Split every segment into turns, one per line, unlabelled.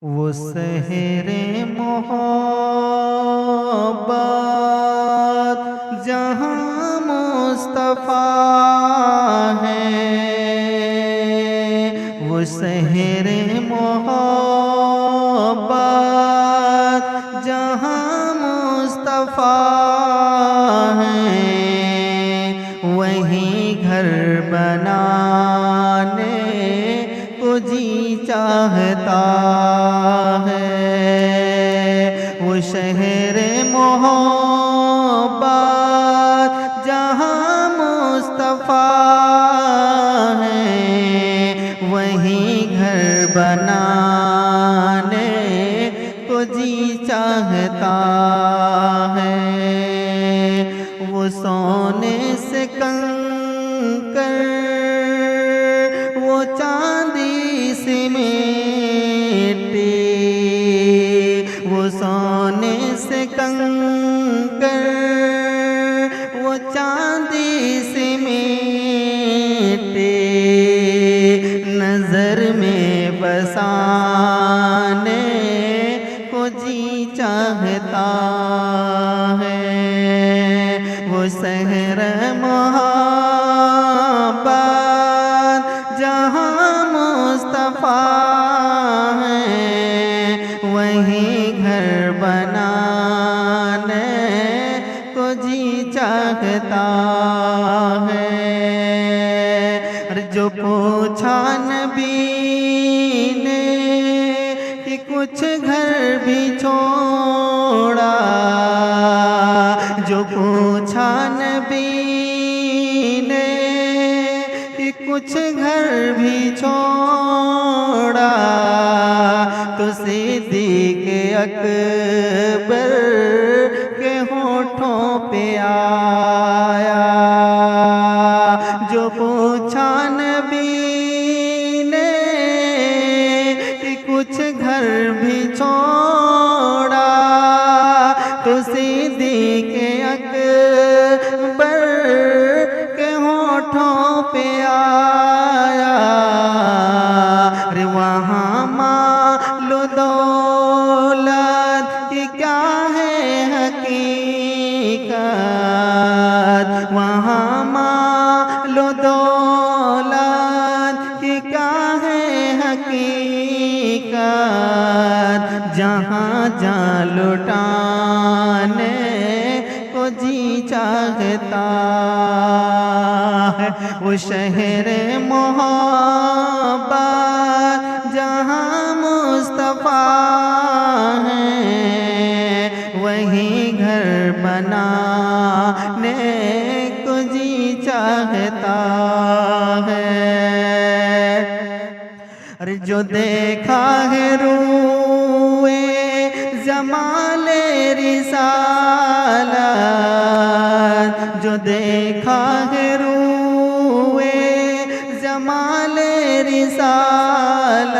وہ سحر محبت جہاں مصطفیٰ ہے، وہ سحر محبت جہاں مصطفیٰ ہے، وہیں گھر بنانے کو جی چاہتا ہے، وہ شہر محبت جہاں مصطفیٰ ہے، وہیں گھر بنانے کو جی چاہتا ہے، وہ سونے سے کنکر وہ چاندی سے مٹی، وہ سونے سے کنکر وہ چاندی سے مٹی، نظر میں بسانے کو جی چاہتا ہے، وہ سحر محبت جہاں مصطفیٰ ہے، وہیں گھر بنانے کو جی چاہتا ہے، جو پوچھا نبی نے کہ کچھ گھر بھی چھوڑا، جو پوچھا نبی نے کہ کچھ گھر بھی چھوڑا، تو صدیق اکبر کے ہونٹوں پہ آیا، جو پوچھا نبی نے کہ کچھ گھر بھی چھوڑا، تو صدیق اکبر کے ہونٹوں پہ آیا، ارے وہاں مال و دولت کی کیا ہے حقیقت، وہاں مال و دولت کی کیا ہے حقیقت، جہاں جان لٹانے کو جی چاہتا ہے، وہ شہر محبت جہاں مصطفیٰ ہے، وہیں گھر بنانے کو جی چاہتا ہے، اور جو دیکھا ہے روئے جمال رسالت، جو دیکھا ہے روئے جمال رسالت،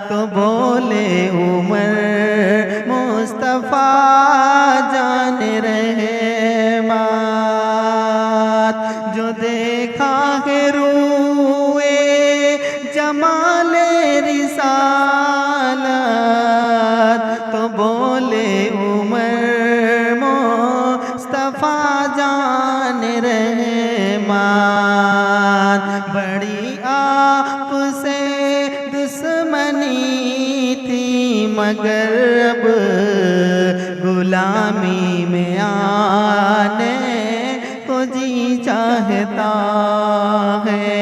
تو بولے عمر مصطفیٰ جان رحمت، جو دیکھا ہے روئے جمال رسالت، تو بولے عمر مصطفیٰ جان رحمت، بڑی آپ سے دشمنی تھی مگر اب غلامی میں آنے کو جی چاہتا ہے،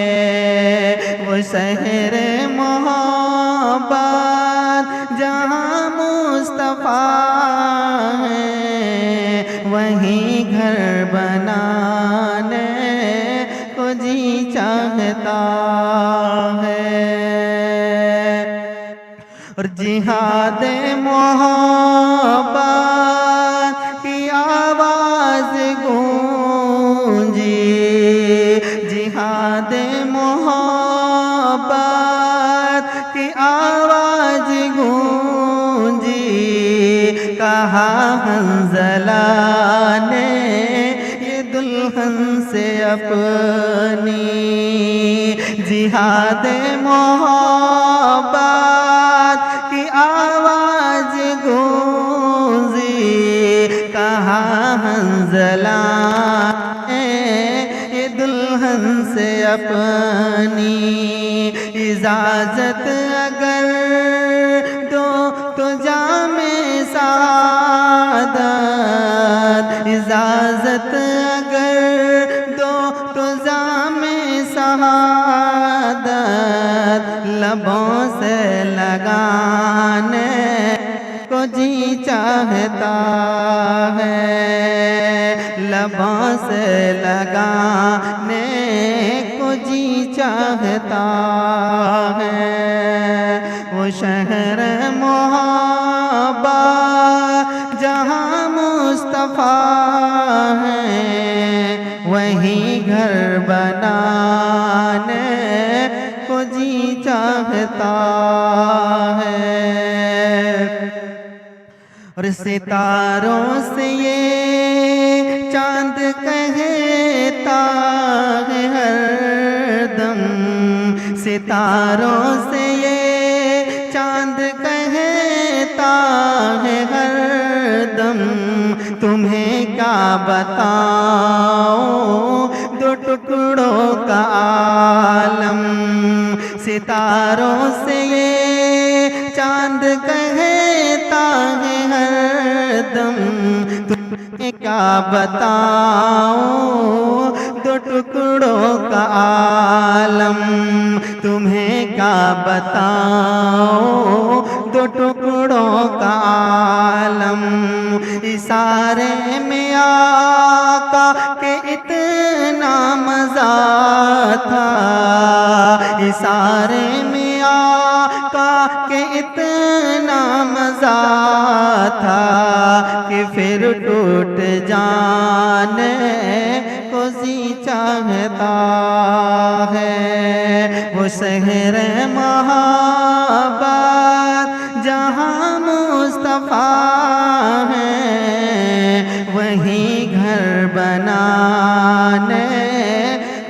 وہ شہر محبت جہاں مصطفیٰ ہے، وہیں گھر بنانے کو جی چاہتا ہے، اور جہاد محبت کی آواز گونجی، جہاد محبت کی آواز گونجی، کہا حنظلہ نے یہ دلہن سے اپنی، جہاد محبت جلانے یہ دلہن سے اپنی اجازت اگر دو تو جام سعادت، اجازت اگر دو تو جام سعادت لبوں سے لگانے کو جی چاہتا ہے، لبوں سے لگانے کو جی چاہتا ہے۔ وہ شہر محبت جہاں مصطفیٰ ہے، وہیں گھر بنانے کو جی چاہتا ہے۔ اور ستاروں سے یہ چاند کہتا ہے ہر دم، ستاروں سے یہ چاند کہتا ہے ہر دم، تمہیں کیا بتاؤں دو ٹکڑوں کا عالم، ستاروں سے یہ چاند کہتا ہے ہر دم، تمہیں کیا بتاؤں دو ٹکڑوں کا عالم، تمہیں کیا بتاؤں دو ٹکڑوں کا عالم۔ اشارے میں آقا کہ اتنا مزہ تھا، اشارے میں آقا کہ اتنا مزہ تھا کہ پھر ٹوٹ جانے کو جی چاہتا ہے۔ وہ شہر محبت جہاں مصطفیٰ ہے، وہیں گھر بنانے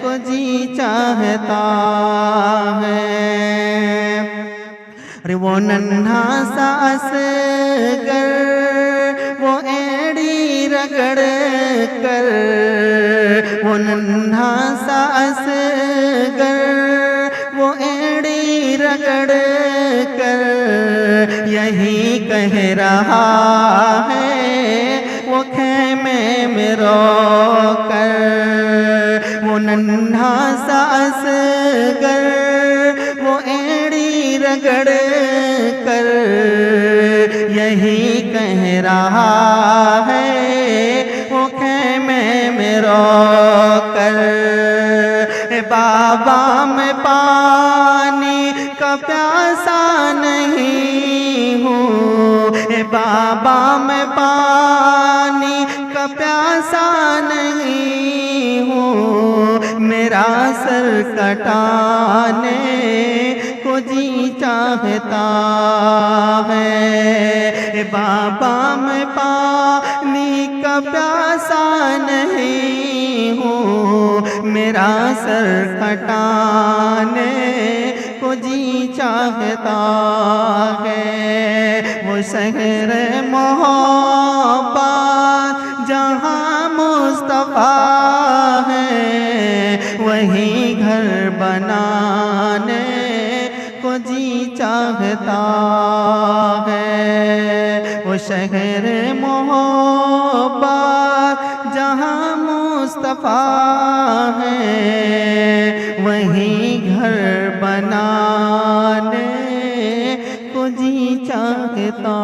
کو جی چاہتا ہے۔ وہ ننھا سا اصغر وہ ایڑی رگڑ کر، وہ ننھا سا اصغر وہ ایڑی رگڑ کر یہی کہہ رہا ہے وہ خیمے میں رو کر، وہ ننھا سا اصغر وہ ایڑی رگڑ کر یہی کہہ رہا ہے وہ خیمے میں رو کر، بابا میں پانی کا پیاسا نہیں ہوں، بابا میں پانی کا پیاسا نہیں ہوں، میرا سر کٹانے کو جی چاہتا ہے۔ بابا میں پانی کا پیاسا نہیں ہوں، میرا سر کٹانے کو جی چاہتا ہے۔ وہ شہر محبت جہاں مصطفیٰ ہے، وہیں گھر بنانے کو جی چاہتا ہے۔ وہ شہر محبت جہاں مصطفیٰ ہے، وہیں گھر بنانے کو جی چاہتا